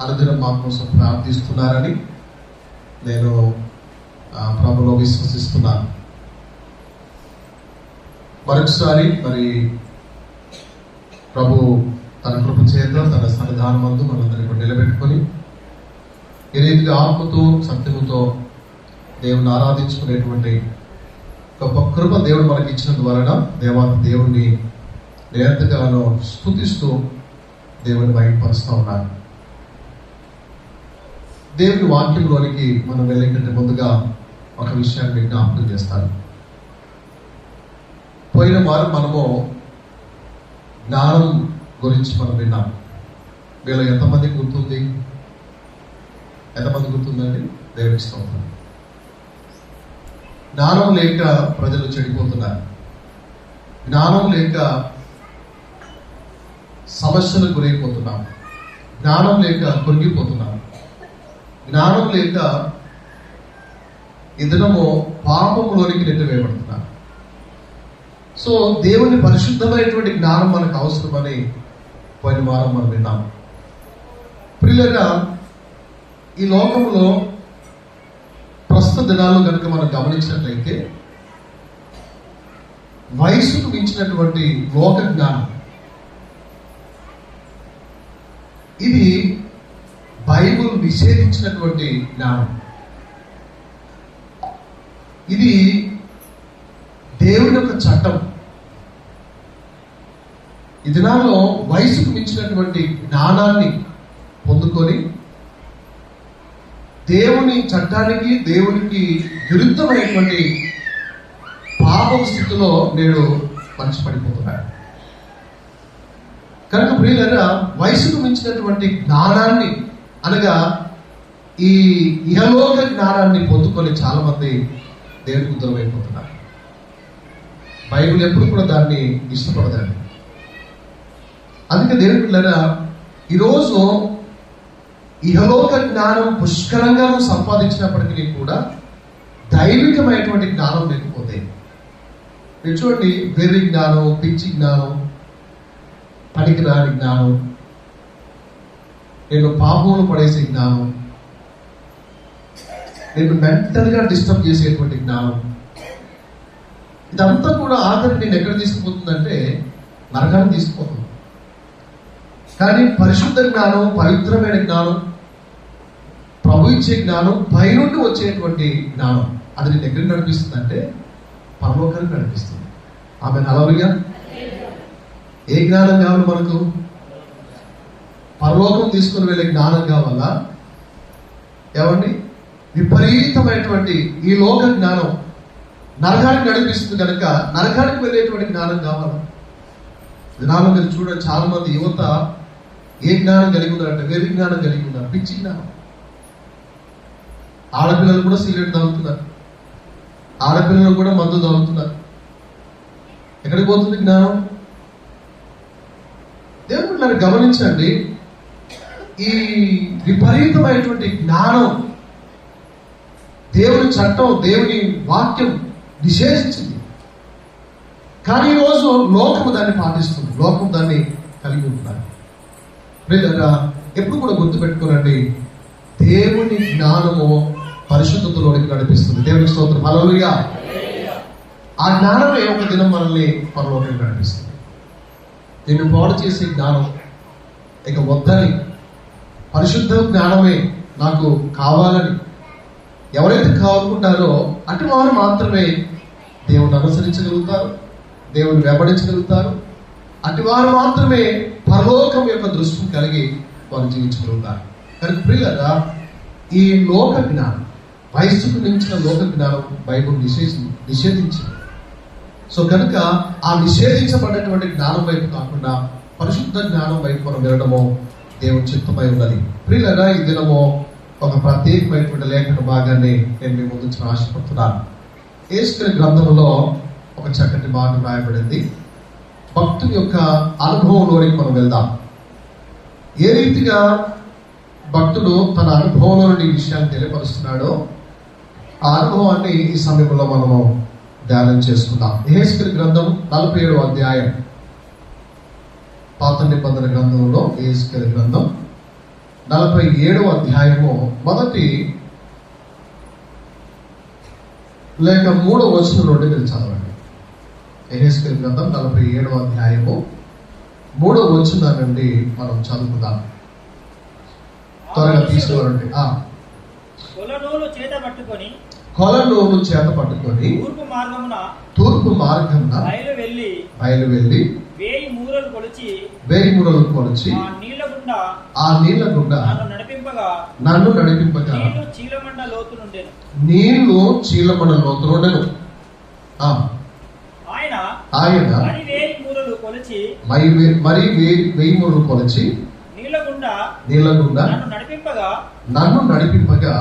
అనుదినం మా కోసం ప్రార్థిస్తున్నారని నేను ప్రభులో విశ్వసిస్తున్నాను. మరొకసారి మరి ప్రభు తన కృప చేత తన సన్నిధానం మందు మనందరినీ నిలబెట్టుకొని ఈ రీతిగా ఆత్మతో సత్యముతో దేవుని ఆరాధించుకునేటువంటి గొప్ప కృప దేవుడు మనకి ఇచ్చినందువలన దేవుణ్ణి నేర్తగానో స్తుతిస్తూ దేవుని బయటపరుస్తూ ఉన్నాను. దేవుని వాక్యంలోనికి మనం వెళ్ళే కంటే ముందుగా ఒక విషయాన్ని జ్ఞాపకం చేస్తాను. పోయిన వారం మనము జ్ఞానం గురించి మనం విన్నాం. వీళ్ళు ఎంతమంది గుర్తుందండి? దేవునికి స్తోత్రం. జ్ఞానం లేక ప్రజలు చెడిపోతున్నారు. జ్ఞానం లేక సమస్యలకు గురైపోతున్నాం. జ్ఞానం లేక కొరిగిపోతున్నాం. జ్ఞానం లేక ఈ దినము పాపంలోనికి నెట్టివేయబడుతున్నారు. సో దేవుని పరిశుద్ధమైనటువంటి జ్ఞానం మనకు అవసరమని పోయిన వారం మనం విన్నాం. ప్రియులగా ఈ లోకంలో ప్రస్తుత దినాల్లో కనుక మనం గమనించినట్లయితే వయసుకు మించినటువంటి లోక జ్ఞానం, ఇది బైబుల్ నిషేధించినటువంటి జ్ఞానం. ఇది దేవుని యొక్క చట్టం. ఈ దినాల్లో వయసుకు మించినటువంటి జ్ఞానాన్ని పొందుకొని దేవుని చట్టానికి దేవునికి విరుద్ధమైనటువంటి పాపం స్థితిలో నేడు మనిషి పడిపోతున్నాడు. కనుక ప్రియులారా, వయసుకు మించినటువంటి జ్ఞానాన్ని అనగా ఈ ఇహలోక జ్ఞానాన్ని పొందుకొని చాలా మంది దేవునికి దూరం అయిపోతున్నారు. బైబిల్ ఎప్పుడు కూడా దాన్ని ఇష్టపడదండి. అందుకే దేవుని పిల్లరా, ఈరోజు ఇహలోక జ్ఞానం పుష్కలంగా సంపాదించినప్పటికీ కూడా దైవికమైనటువంటి జ్ఞానం లేకపోతే, మీరు చూడండి, వెర్రి జ్ఞానం, పిచ్చి జ్ఞానం, పనికిరాని జ్ఞానం, నేను పాపంలో పడేసే జ్ఞానం, నేను మెంటల్గా డిస్టర్బ్ చేసేటువంటి జ్ఞానం, ఇదంతా కూడా ఆఖరికి నేను ఎక్కడ తీసుకుపోతుందంటే నరకాన్ని తీసుకుపోతుంది. కానీ పరిశుద్ధ జ్ఞానం, పవిత్రమైన జ్ఞానం, ప్రభు ఇచ్చే జ్ఞానం, పైనుండి వచ్చేటువంటి జ్ఞానం, అది నేను ఎక్కడికి నడిపిస్తుంది అంటే పరలోకానికి నడిపిస్తుంది. ఆమె హల్లెలూయా. ఏ జ్ఞానం కావాలి మనకు? పరలోకం తీసుకుని వెళ్ళే జ్ఞానం కావాలా? ఏమండి, విపరీతమైనటువంటి ఈ లోక జ్ఞానం నరకానికి నడిపిస్తుంది కనుక నరకానికి వెళ్ళేటువంటి జ్ఞానం కావాలా? జ్ఞానం మీరు చూడండి, చాలా మంది యువత ఏ జ్ఞానం కలిగి ఉన్నారంటే వేరే జ్ఞానం కలిగి ఉన్నారు, పిచ్చి జ్ఞానం. ఆడపిల్లలు కూడా సిగరెట్ తాగుతున్నారు, ఆడపిల్లలు కూడా మందు తాగుతున్నారు. ఎక్కడికి పోతుంది జ్ఞానం? దేవుడు గమనించండి, ఈ విపరీతమైనటువంటి జ్ఞానం దేవుని చట్టం, దేవుని వాక్యం నిషేధించింది. కానీ ఈరోజు లోకము దాన్ని పాటిస్తుంది, లోకం దాన్ని కలిగి ఉంటున్నారు. ఎప్పుడు కూడా గుర్తుపెట్టుకోనండి, దేవుని జ్ఞానము పరిశుద్ధతలోనికి నడిపిస్తుంది. దేవునికి స్తోత్రం, హల్లెలూయా. ఆ జ్ఞానమే ఒక దినం మనల్ని పరలోకానికి నడిపిస్తుంది. దీన్ని పాడు చేసే జ్ఞానం ఇక వద్దని, పరిశుద్ధ జ్ఞానమే నాకు కావాలని ఎవరైతే కావాలనుకుంటారో అటు వారు మాత్రమే దేవుని అనుసరించగలుగుతారు, దేవుని వెంబడించగలుగుతారు. అటు వారు మాత్రమే పరలోకం యొక్క దృష్టిని కలిగి వారు జీవించగలుగుతారు. కానీ ప్రియులారా, ఈ లోక జ్ఞానం, వయస్సుకు మించిన లోక జ్ఞానం బైబిల్ నిషేధించింది. సో కనుక ఆ నిషేధించబడినటువంటి జ్ఞానం వైపు కాకుండా పరిశుద్ధ జ్ఞానం వైపు మనం వెళ్ళడము దేవుని చిత్తమై ఉన్నది. ప్రియులారా, ఈ దినము ఒక ప్రత్యేకమైనటువంటి లేఖన భాగాన్ని నేను మీ ముందు ఆశపడుతున్నాను. యేసు గ్రంథంలో ఒక చక్కటి భాగం రాయబడింది. భక్తుని యొక్క అనుభవంలోనికి మనం వెళ్దాం. ఏ రీతిగా భక్తుడు తన అనుభవంలో నుండి ఈ విషయాన్ని తెలియపరుస్తున్నాడో ఆ అనుభవాన్ని ఈ సమయంలో మనము ధ్యానం చేసుకుందాం. యెహెజ్కేలు గ్రంథం 47వ అధ్యాయం, పాత నిబంధన గ్రంథంలో యెహెజ్కేలు గ్రంథం 47వ అధ్యాయము మొదటి లేక 3వ వచనం నుండి మీరు చదవండి. యెహెజ్కేలు గ్రంథం 47వ అధ్యాయము 3వ వచనం నుండి మనం చదువుకుందాం. త్వరగా తీసుకురండి. కొలనూలు చేత పట్టుకొని తూర్పు మార్గమున బయలు వెళ్ళి 1000 మూరలు కొలిచి ఆ నీళ్ల గుండా నన్ను నడిపింపగా నీళ్లు చీలమండ లోతునుండెను. ఆయన మరి 1000 మూరలు కొలిచి నీళ్ల గుండా నన్ను నడిపింపగా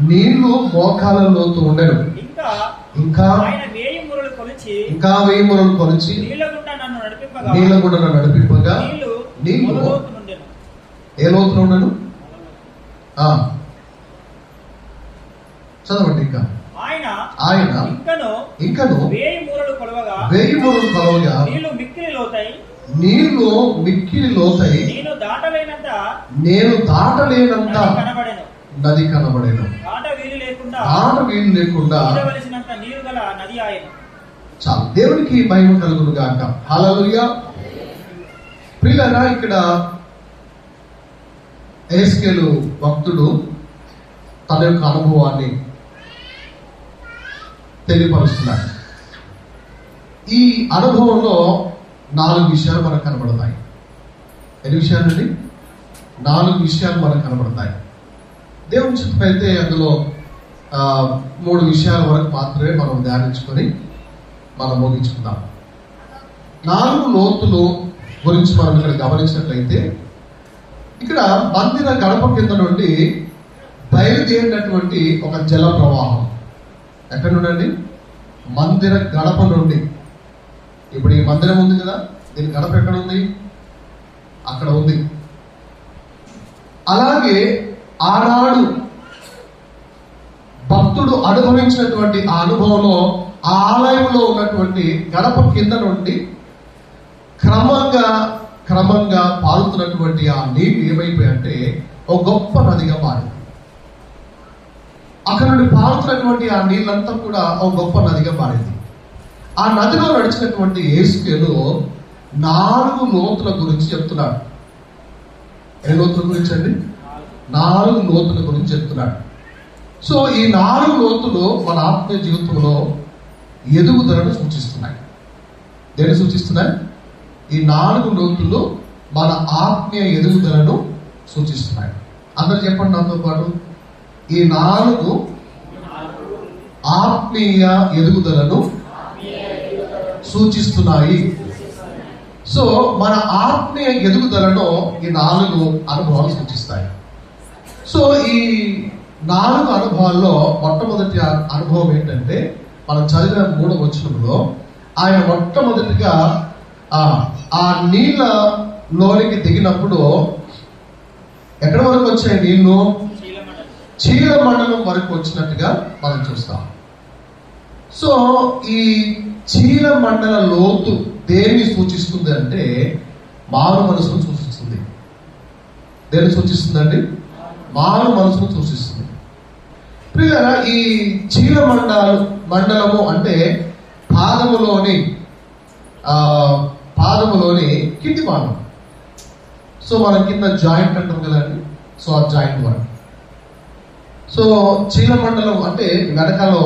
నీళ్లు మోకాల లోతు ఉండెను. ఇంకా 1000 మూరలు కొలిచి నీళ్ల గుండా నన్ను నడిపింపగా నీళ్లు ఏ లోతులో ఉండను? చదవండి. ఇంకా ఆయన ఇంకను 1000 మూరలు కొలవగా నీళ్లు మిక్కిలి లోతై నేను దాటలేనంత నది కనబడేను. ఆట వీలు లేకుండా చాలు. దేవునికి మహిమ కలుగును గాక. హల్లెలూయా. ప్రియులారా, ఇక్కడ యెహెజ్కేలు భక్తుడు తన యొక్క అనుభవాన్ని తెలియపరుస్తున్నాడు. ఈ అనుభవంలో 4 విషయాలు మనకు కనబడతాయి. ఎన్ని విషయాలండి? 4 విషయాలు మనకు కనబడతాయి. దేవుని చిత్తం అయితే అందులో 3 విషయాల వరకు మాత్రమే మనం ధ్యానించుకొని మనం ముగించుకుందాం. 4 లోతులు గురించి మనం ఇక్కడ గమనించినట్లయితే, ఇక్కడ మందిర గడప కింద నుండి బయలుదేరినటువంటి ఒక జల ప్రవాహం. ఎక్కడ నుండి? మందిర గడప నుండి. ఇప్పుడు ఈ మందిరం ఉంది కదా, దీని గడప ఎక్కడ ఉంది? అక్కడ ఉంది. అలాగే ఆనాడు భక్తుడు అనుభవించినటువంటి ఆ అనుభవంలో ఆ ఆలయంలో ఉన్నటువంటి గడప కింద నుండి క్రమంగా పారుతున్నటువంటి ఆ నీళ్లు ఏమైపోయాయంటే ఒక గొప్ప నదిగా మారింది. అక్కడ నుండి పారుతున్నటువంటి ఆ నీళ్ళంతా కూడా ఒక గొప్ప నదిగా మారింది. ఆ నదిలో నడిచినటువంటి యెహెజ్కేలు 4 లోతుల గురించి చెప్తున్నాడు. ఎన్ని లోతుల గురించి అండి? 4 లోతుల గురించి చెప్తున్నాడు. సో ఈ 4 లోతులు మన ఆత్మీయ జీవితంలో ఎదుగుదలను సూచిస్తున్నాయి. దేన్ని సూచిస్తున్నాయి? ఈ 4 లోతులు మన ఆత్మీయ ఎదుగుదలను సూచిస్తున్నాయి. అందరు చెప్పండి నాతో పాటు. ఈ 4 ఆత్మీయ ఎదుగుదలను సూచిస్తున్నాయి. సో మన ఆత్మీయ ఎదుగుదలను ఈ 4 అనుభవాలు సూచిస్తాయి. సో ఈ 4 అనుభవాల్లో మొట్టమొదటి అనుభవం ఏంటంటే, మనం చదివిన 3వ వచనంలో ఆయన మొట్టమొదటిగా ఆ నీళ్ళ లోనికి దిగినప్పుడు ఎక్కడి వరకు వచ్చాయి నీళ్లు? చీలమండలం వరకు వచ్చినట్టుగా మనం చూస్తాం. సో ఈ చీలమండల లోతు దేన్ని సూచిస్తుంది అంటే మారు మనసును సూచిస్తుంది. దేన్ని సూచిస్తుందండి? మారు మనసును సూచిస్తుంది. ప్రియులారా, ఈ మండలము అంటే పాదములోని కింది భాగం. సో మనం కింద జాయింట్ అంటాం కదండి. సో ఆ జాయింట్ వరకు. సో చీలమండలం అంటే వెనకాలో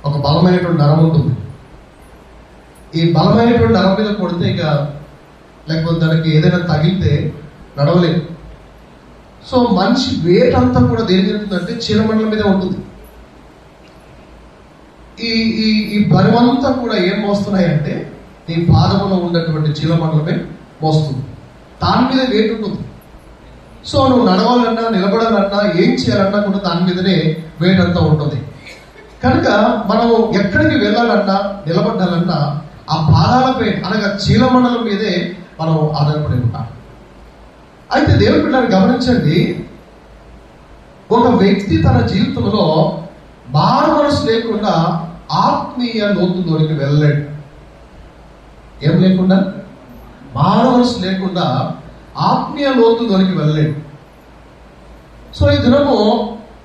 ఒక బలమైనటువంటి నరం ఉంటుంది. ఈ బలమైనటువంటి నరం మీద కొడితే ఇక లేకపోతే దానికి ఏదైనా తగిలితే నడవలేదు. సో మనిషి వెయిట్ అంతా కూడా దేని జరుగుతుందంటే చీలమండలం మీద ఉంటుంది. ఈ బరువంతా కూడా ఏం మోస్తున్నాయి అంటే నీ పాదములో ఉన్నటువంటి చీలమండలమే మోస్తుంది. దాని మీద వెయిట్ ఉంటుంది. సో నువ్వు నడవాలన్నా నిలబడాలన్నా ఏం చేయాలన్నా కూడా దాని మీదనే వెయిట్ అంతా ఉంటుంది. కనుక మనం ఎక్కడికి వెళ్ళాలన్నా నిలబడాలన్నా ఆ పాదాలపై అనగా చీలమండలం మీదే మనం ఆధారపడి ఉంటాం. అయితే దేవుని బిడ్డలారా గమనించండి, ఒక వ్యక్తి తన జీవితంలో మారు మనసు లేకుండా ఆత్మీయ లోతులోనికి వెళ్ళలేడు. ఏం లేకుండా? మారు మనసు లేకుండా ఆత్మీయ లోతులోనికి వెళ్ళలేడు. సో ఈ దినము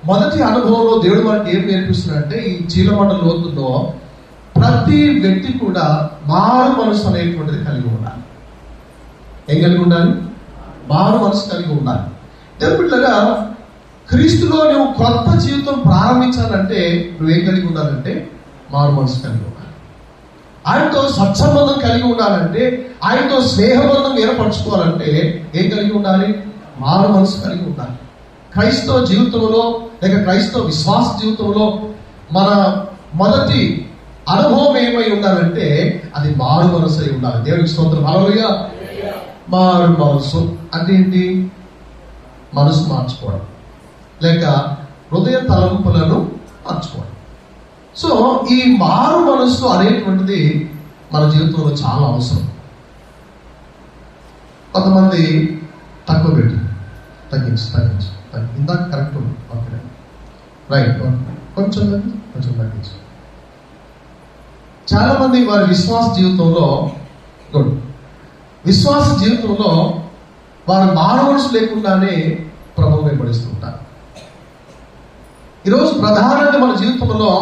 మొదటి అనుభవంలో దేవుడు మనకి ఏం నేర్పిస్తున్నాడంటే, ఈ చీలమండ లోతుల్లో ప్రతి వ్యక్తి కూడా మారు మనసు అనేటువంటిది కలిగి ఉండాలి. ఏం కలిగి ఉండాలి? మారు మనసు కలిగి ఉండాలి. దేవుడిగా క్రీస్తులో నువ్వు కొత్త జీవితం ప్రారంభించాలంటే నువ్వేం కలిగి ఉండాలంటే మారు మనసు కలిగి ఉండాలి. ఆయనతో సత్సంబంధం కలిగి ఉండాలంటే, ఆయనతో స్నేహబంధం ఏర్పరచుకోవాలంటే ఏం కలిగి ఉండాలి? మారు మనసు కలిగి ఉండాలి. క్రైస్తవ జీవితంలో లేక క్రైస్తవ విశ్వాస జీవితంలో మన మొదటి అనుభవం ఏమై ఉండాలంటే అది మారు మనసు అయి ఉండాలి. దేవునికి స్తోత్రం. హల్లెలూయా. మారు మనసు అంటే ఏంటి? మనసు మార్చుకోవడం లేక హృదయ తలంపులను మార్చుకోవడం. సో ఈ మారు మనసు అనేటువంటిది మన జీవితంలో చాలా అవసరం. కొంతమంది తక్కువ పెట్టి తగ్గించు ఇందాక కరెక్ట్ ఓకే రైట్ కొంచెం తగ్గించు. చాలా మంది వారి విశ్వాస జీవితంలో వారు మారు మనసు లేకుండానే ప్రభువు వెంబడిస్తుంటారు. ఈరోజు ప్రధానంగా మన జీవితంలో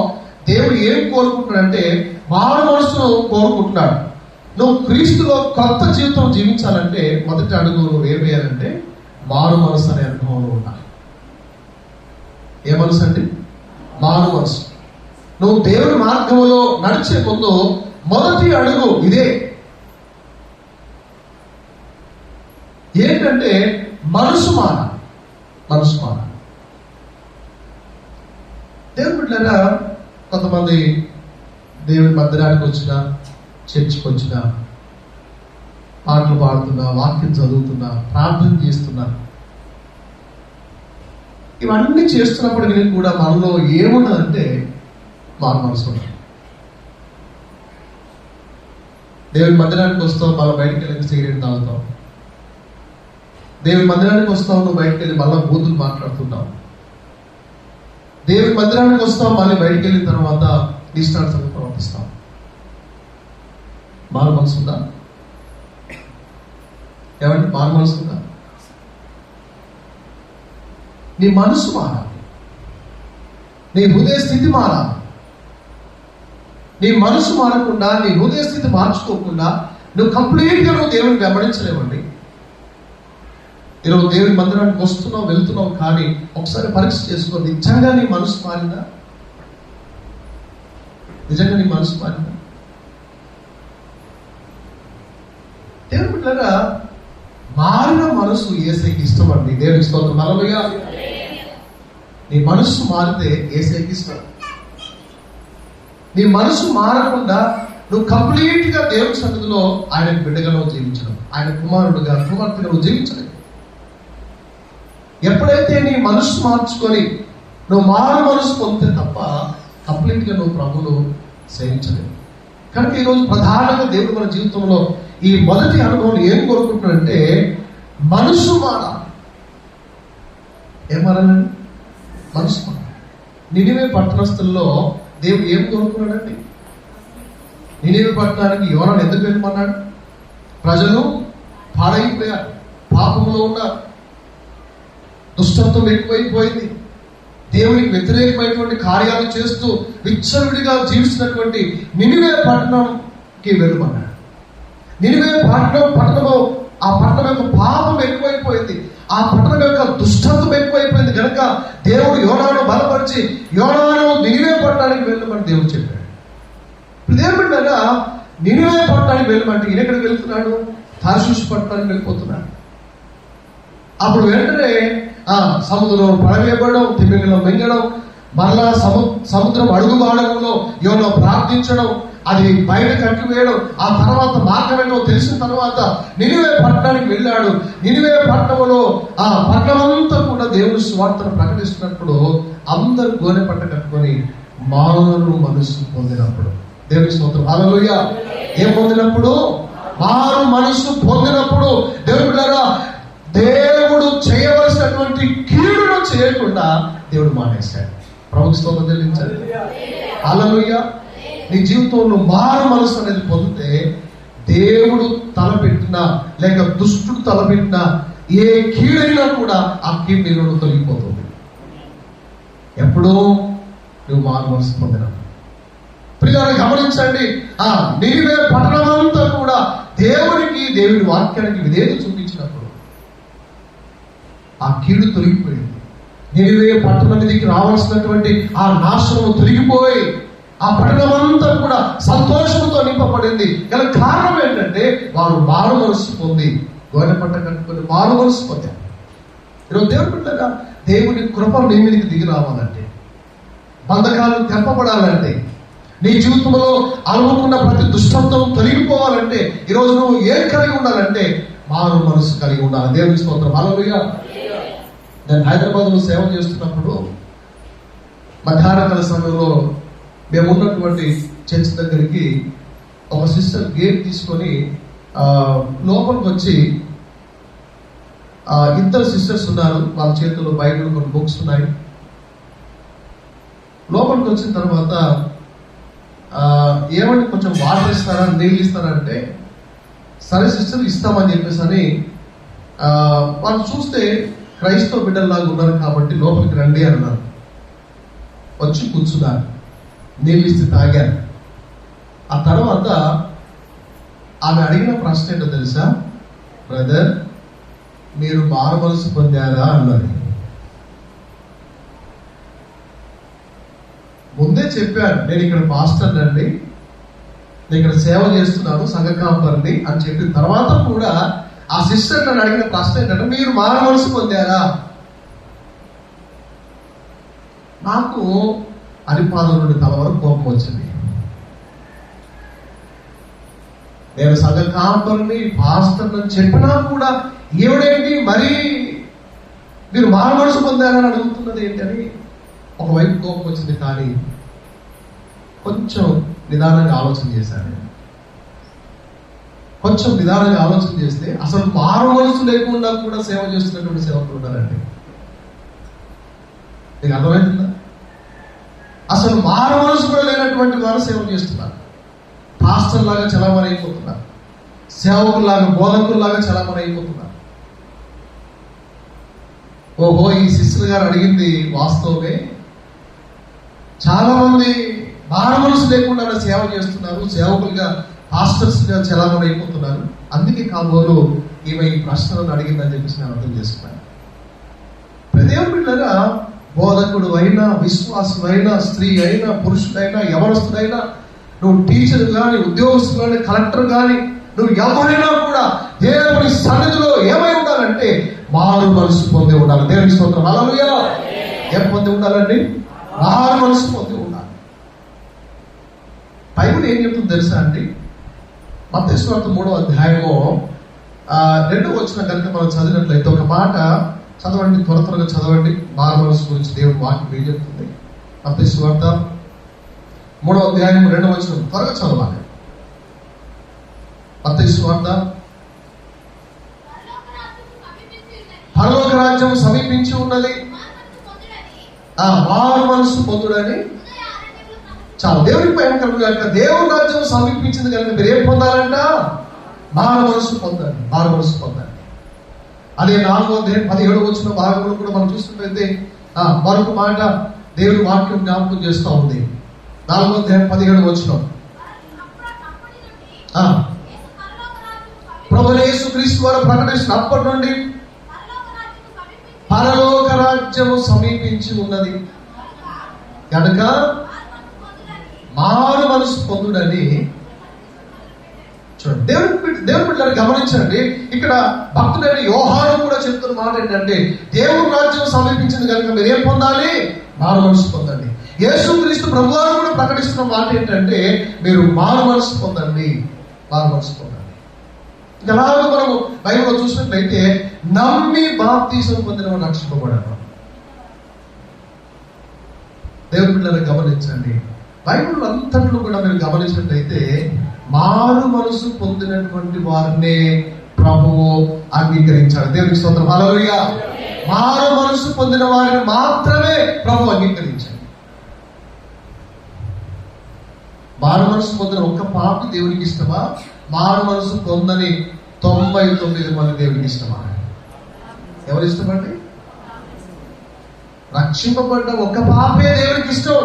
దేవుడు ఏం కోరుకుంటున్నాడంటే మారు మనసును కోరుకుంటున్నాడు. నువ్వు క్రీస్తులో కొత్త జీవితం జీవించాలంటే మొదటి అడుగు నువ్వు ఏం వేయాలంటే మారు మనసు అనే అనుభవంలో ఉండాలి. ఏ మనసు అండి? మారు మనసు. నువ్వు దేవుని మార్గంలో నడిచే ముందు మొదటి అడుగు ఇదే. ఏంటంటే మనసు మారాలి. దేవుని బిడ్డలారా, కొంతమంది దేవుని మందిరానికి వచ్చినా, చర్చికి వచ్చినా, పాటలు పాడుతున్నా, వాక్యం చదువుతున్నా, ప్రార్థన చేస్తున్నా, ఇవన్నీ చేస్తున్నప్పటికీ కూడా మనలో ఏమున్నదంటే మారు మనసు ఉండదు. దేవుని మందిరానికి వస్తావు, మళ్ళీ బయటకు వెళ్ళి సిగరెట్ తాగుతావు. దేవుని మందిరానికి వస్తావు, నువ్వు బయటకు వెళ్ళి మళ్ళీ బూతులు మాట్లాడుతుంటావు. దేవుని మందిరానికి వస్తావు, మళ్ళీ బయటకు వెళ్ళిన తర్వాత ఇష్టానుసారంగా ప్రవర్తిస్తావు. మారు మనసు ఉందా? ఏమంటే మారు మనసు ఉందా? నీ మనసు మారాలి. నీ హృదయ స్థితి మారాలి. నీ మనసు మారకుండా, నీ హృదయ స్థితి మార్చుకోకుండా నువ్వు కంప్లీట్గా నువ్వు దేవుని వెంబడించలేవండి. ఈరోజు దేవుని మందిరానికి వస్తున్నావు, వెళ్తున్నావు, కానీ ఒకసారి పరీక్ష చేసుకో. నిజంగా నీ మనసు మారిందా? దేవుని బిడ్డలారా, మారిన మనసు యేసయ్యకి ఇష్టం అండి. దేవునికి స్తోత్రం. హల్లెలూయా. నీ మనసు మారితే యేసయ్యకి ఇష్టం. నీ మనసు మారకుండా నువ్వు కంప్లీట్ గా దేవుని సన్నిధిలో ఆయన బిడ్డగా నువ్వు జీవించడం, ఆయన కుమారుడుగా కుమార్తెగా నువ్వు జీవించడం. ఎప్పుడైతే నీ మనసు మార్చుకొని నువ్వు మారు మనసు పొందితే తప్ప కంప్లీట్ గా నువ్వు ప్రభువును సేవించలేవు. కనుక ఈరోజు ప్రధానంగా దేవుడు మన జీవితంలో ఈ మొదటి అనుభవం ఏం కోరుకుంటున్నాడంటే మనసు మారాలి. ఏం మారాలండి? మనసు మారాలి. నినివే పట్టణస్థుల్లో దేవుడు ఏం కోరుకున్నాడండి? నినివే పట్టణానికి యోనాను ఎందుకు వెళ్ళమన్నాడు? ప్రజలు పాడైపోయారు, పాపంలో ఉన్నారు, దుష్టత్వం ఎక్కువైపోయింది, దేవునికి వ్యతిరేకమైనటువంటి కార్యాలు చేస్తూ విచ్చలవిడిగా జీవిస్తున్నటువంటి నినివే పట్టణంకి వెళ్ళమన్నాడు. నినివే పట్టణము ఆ పట్టణం యొక్క పాపం ఎక్కువైపోయింది, ఆ పట్టణం యొక్క దుష్టత్వం ఎక్కువైపోయింది కనుక దేవుడు యోనాను బలపరిచి యోనాను నినివే పట్టణానికి వెళ్ళమని దేవుడు చెప్పాడు. ఇప్పుడు దేవుడు బిడ్డగా నినివే పట్టణానికి వెళ్ళమంటే ఈయన ఎక్కడికి వెళ్తున్నాడు? తార్షీషు పట్టణానికి వెళ్ళిపోతున్నాడు. అప్పుడు వెంటనే సముద్రం పడవేయబడడం, తిమింగలం మింగడం, మరలా సముద్రం అడుగు బాడడంలో యోనా ప్రార్థించడం, అది బయట కట్టివేయడం, ఆ తర్వాత మార్గం ఏంటో తెలిసిన తర్వాత నినివే పట్టణానికి వెళ్ళాడు. నినివే పట్టణంలో ఆ పట్టణమంతా కూడా దేవుని సువార్తను ప్రకటిస్తున్నప్పుడు అందరూ గోనె పట్ట కట్టుకొని మారు మనసు పొందినప్పుడు, దేవుని స్తోత్రం. హల్లెలూయా. ఏం పొందినప్పుడు? మారు మనసు పొందినప్పుడు దేవుడు చేయవలసినటువంటి కీడును చేయకుండా దేవుడు మానేశాడు. ప్రభువుకి స్తోత్రం చెల్లించాలి. హల్లెలూయా. నీ జీవితంలో మారు మనసు అనేది పొందితే దేవుడు తలపెట్టిన లేక దుష్టుడు తలపెట్టిన ఏ కీడైనా కూడా ఆ కీడు నీలో తొలగిపోతుంది. ఎప్పుడో నువ్వు మారుమనసు పొందిన ప్రియులారా గమనించండి. నినివే పట్టణమంతా కూడా దేవుని వాక్యానికి విధేయత చూపించినప్పుడు ఆ కీడు తొలగిపోయింది. నినివే పట్టణం మీదకి రావాల్సినటువంటి ఆ నాశనము తొలగిపోయి ఆ పట్టణమంతా కూడా సంతోషంతో నింపబడింది. గల కారణం ఏంటంటే వారు మారు మనసు పొంది గోనె పట్ట కట్టుకొని మారు మనసు పొందారు. ఈరోజు దేవుడు బిడ్డగా దేవుని కృప నీ మీదకి దిగి రావాలంటే, బంధకాలు తెంపబడాలంటే, నీ జీవితంలో అలుముకున్న ప్రతి దుష్టత్వం తొలగిపోవాలంటే, ఈరోజు నువ్వు ఏం కలిగి ఉండాలంటే మారు మనసు కలిగి ఉండాలి. దేవుని స్తోత్రం. హల్లెలూయా. నేను హైదరాబాద్లో సేవ చేస్తున్నప్పుడు మధ్యాహ్నకాల సమయంలో మేము ఉన్నటువంటి చర్చ్ దగ్గరికి ఒక సిస్టర్ గేట్ తీసుకొని లోపలికి వచ్చి, ఇద్దరు సిస్టర్స్ ఉన్నారు, వాళ్ళ చేతుల్లో బైబిల్ కొన్ని బుక్స్ ఉన్నాయి. లోపలికి వచ్చిన తర్వాత ఏమంటే కొంచెం వాటర్ ఇస్తారా, నీళ్ళు ఇస్తారా అంటే, సరే సిస్టర్ ఇస్తామని చెప్పేసి అని వాళ్ళు చూస్తే క్రైస్తవ బిడ్డల్లాగా ఉన్నారు కాబట్టి లోపలికి రండి అన్నారు. వచ్చి కూర్చున్నారు, నీళ్ళు ఇస్తే తాగారు. ఆ తర్వాత ఆమె అడిగిన ప్రశ్న ఏంటో తెలుసా? బ్రదర్, మీరు మారు మనసు పొందారా అన్నది. ముందే చెప్పాను, నేను ఇక్కడ పాస్టర్ అండి, నేను ఇక్కడ సేవ చేస్తున్నాను, సంఘ కాంపర్ని అని చెప్పిన తర్వాత కూడా ఆ సిస్టర్ నన్ను అడిగిన ప్రశ్న ఏంటంటే, మీరు మారు మనసు పొందారా? నాకు అరిపాదం నుండి తల వరకు కోపం వచ్చింది. నేను సంఘ కాంపర్ని, పాస్టర్ అని చెప్పినా కూడా ఏమిడేంటి మరి మీరు మారు మనసు పొందారని అడుగుతున్నది ఏంటని ఒకవైపు కోపం వచ్చింది. కానీ కొంచెం నిదానంగా ఆలోచన చేశాను. కొంచెం నిదానంగా ఆలోచన చేస్తే అసలు మారు మనసు లేకుండా కూడా సేవ చేస్తున్నటువంటి సేవకులు ఉన్నారండి. నీకు అర్థమవుతుందా? అసలు మారు మనసు కూడా లేనటువంటి వారు సేవ చేస్తున్నారు. పాస్టర్ లాగా చలామణి అయిపోతున్నారు, సేవకుల్లాగా బోధకుల్లాగా చలామణి అయిపోతున్నారు. ఓహో, ఈ సిస్టర్ గారు అడిగింది వాస్తవమే. చాలా మంది మారు మనసు లేకుండా సేవ చేస్తున్నారు, సేవకులుగా పాస్టర్స్ గా చలామణి అయిపోతున్నారు. అందుకే కాబోలు ఈమె ఈ ప్రశ్నలను అడిగిందని చెప్పేసి నేను అర్థం చేసుకున్నాను. దేవుని బిడ్డలారా, బోధకుడు అయినా, విశ్వాసం అయినా, స్త్రీ అయినా, పురుషుడైనా, యవనస్తుడైనా, నువ్వు టీచర్ కానీ, ఉద్యోగస్తులు కానీ, కలెక్టర్ కానీ, నువ్వు ఎవరైనా కూడా దేవుని సన్నిధిలో ఏమై ఉండాలంటే మారు మనసు పొంది ఉండాలి. దేవుని స్తోత్రం. హల్లెలూయా. ఏం పొంది ఉండాలండి? మారు మనసు పొంది ఉండాలి. బైబిల్ ఏం చెప్తుంది తెలుసా అండి? మత్తయి సువార్త 3వ అధ్యాయము 2వ వచనం కనుక మనం చదివినట్లయితే ఒక మాట చదవండి, త్వరగా చదవండి. మారు మనసు గురించి దేవుని వాక్యం ఏం చెప్తుంది? మత్తయి సువార్త 3వ అధ్యాయం 2వ వచనం త్వరగా చదవాలి. మత్తయి సువార్త, పరలోక రాజ్యం సమీపించి ఉన్నది, మారు మనసు పొందుడని. చాలా దేవునికి భయం కలుగుగాక. దేవుని రాజ్యం సమీపించింది కనుక మీరు ఏం పొందాలంట? మారు మనసు పొందండి, మారు మనసు పొందండి. అదే 4వ అధ్యాయం 17వ వచనం భాగంలో కూడా మనం చూసినట్లయితే మరొక మాట దేవుని వాక్యం జ్ఞాపకం చేస్తూ ఉంది. 4వ అధ్యాయం 17వ వచనం, ప్రభువైన యేసుక్రీస్తు వారు ప్రకటించినప్పటి నుండి పరలోక రాజ్యము సమీపించి ఉన్నది కనుక మారు మనసు పొందుడని. చూడండి, దేవుని బిడ్డలు గమనించండి. ఇక్కడ భక్తుడైన యోహాను కూడా చెప్తున్న మాట ఏంటంటే, దేవుని రాజ్యం సమీపించింది కనుక మీరు ఏం పొందాలి? మారు మనసు పొందండి. యేసుక్రీస్తు ప్రభువారు కూడా ప్రకటిస్తున్న మాట ఏంటంటే, మీరు మారు మనసు పొందండి, మారు మనసు పొందండి. అలాగే మనము బైబిల్లో చూసినట్లయితే నమ్మి బాప్తీసం పొందిన వారు రక్షింపబడారు. దేవుని బిడ్డలను గమనించండి. బైబిల్ అంతట్లో కూడా మీరు గమనించినట్లయితే మారు మనసు పొందినటువంటి వారినే ప్రభువు అంగీకరించాడు. దేవునికి స్తోత్రం. హల్లెలూయా. మారు మనసు పొందిన వారిని మాత్రమే ప్రభు అంగీకరించాడు. మారు మనసు పొందిన ఒక్క పాపి దేవునికి ఇష్టమా? మారు మనసు పొందని 99 మంది దేవుడికి ఇష్టమా? ఎవరు ఇష్టమండి? రక్షింపబడ్డ ఒక్క పాపే దేవుడికి ఇష్టం.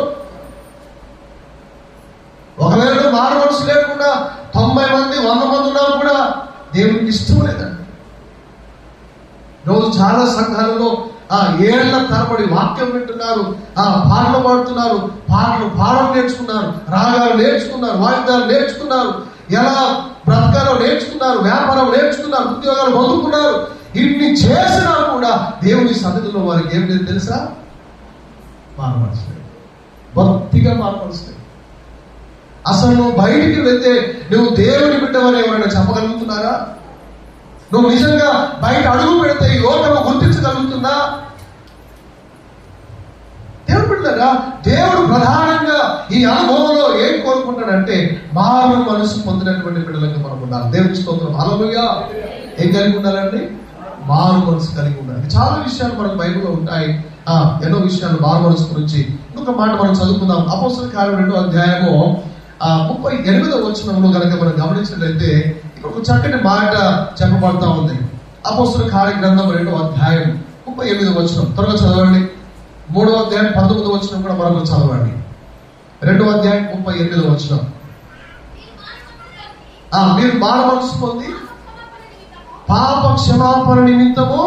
ఒకవేళ మారు మనసు లేకుండా 90 మంది 100 మంది ఉన్నా కూడా దేవుడికి ఇష్టం లేదండి. రోజు చాలా సంఘాలలో ఏళ్ల తరబడి వాక్యం వింటున్నారు, పాటలు పాడుతున్నారు, పాటలు పాడడం నేర్చుకున్నారు, రాగాలు నేర్చుకున్నారు, వాయిద్యాలు నేర్చుకున్నారు, ఎలా బ్రతకాలో నేర్చుకున్నారు, వ్యాపారం నేర్చుకున్నారు, ఉద్యోగాలు పొందుకున్నారు. ఇన్ని చేసినా కూడా దేవుని సన్నిధిలో వారికి ఏం లేదు తెలుసా? మారు మనసు లేదు, భక్తిగా మారు మనసు లేదు. అసలు నువ్వు బయటికి వెళ్తే నువ్వు దేవుని బిడ్డవని ఎవరైనా చెప్పగలుగుతున్నారా? నువ్వు నిజంగా బయట అడుగు పెడితే ఈ లోకము గుర్తించగలుగుతుందా? దేవుడు బిడ్డరా, దేవుడు ప్రధానంగా ఈ అనుభవంలో ఏం కోరుకుంటాడంటే మారు మనసు పొందినటువంటి బిడ్డలకు మనం ఉండాలి. దేవుని స్తోత్రం. హల్లెలూయా. ఏం కలిగి ఉండాలండి? మారు మనసు కలిగి ఉండాలి. చాలా విషయాలు మనకు బైబిల్లో ఉంటాయి. ఎన్నో విషయాలు మారు మనసు గురించి. ఇంకొక మాట మనం చదువుకుందాం. అపోస్తలుల కార్యం 2వ అధ్యాయము 38వ వచనంలో కనుక మనం గమనించినట్లయితే ఇక్కడ ఒక చక్కటి మాట చెప్పబడతా ఉంది. అపోస్తలుల కార్య గ్రంథం 2వ అధ్యాయం 38వ వచనం. త్వరగా చదవండి. 3వ అధ్యాయం 19వ వచనం కూడా మరొకరు చదవండి. 2వ అధ్యాయం 38వ వచనం. మీరు మారు మనసు పొంది పాప క్షమాపణ నిమిత్తము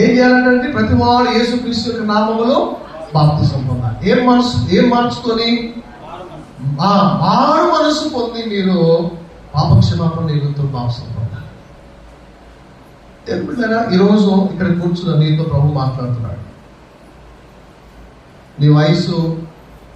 ఏం చేయాలంటే ప్రతి వాడు యేసుక్రీస్తు యొక్క నామములో బాప్తిసం పొందాలి. ఏం మార్చుకొని? మారు మనసు పొంది మీరు పాప క్షమాపణ నిమిత్తం బాప్తిసం పొందాలి. తెలుపుతారా? ఈరోజు ఇక్కడ కూర్చున్న నీతో ప్రభు మాట్లాడుతున్నాడు. నీ వయసు